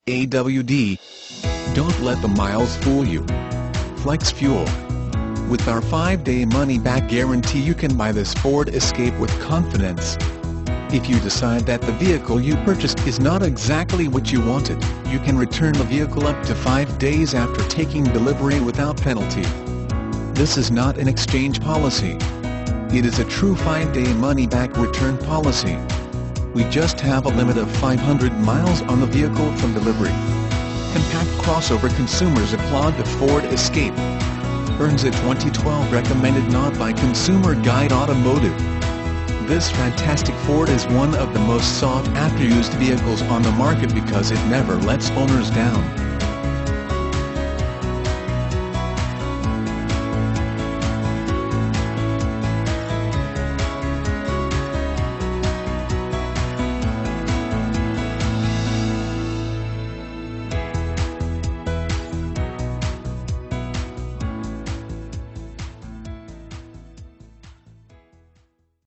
AWD. Don't let the miles fool you. Flex Fuel. With our 5-day money-back guarantee, you can buy this Ford Escape with confidence. If you decide that the vehicle you purchased is not exactly what you wanted, you can return the vehicle up to 5 days after taking delivery without penalty. This is not an exchange policy. It is a true 5-day money-back return policy. We just have a limit of 500 miles on the vehicle from delivery. Compact crossover consumers applaud the Ford Escape. Earns a 2012 recommended not by Consumer Guide Automotive. This fantastic Ford is one of the most sought-after used vehicles on the market because it never lets owners down.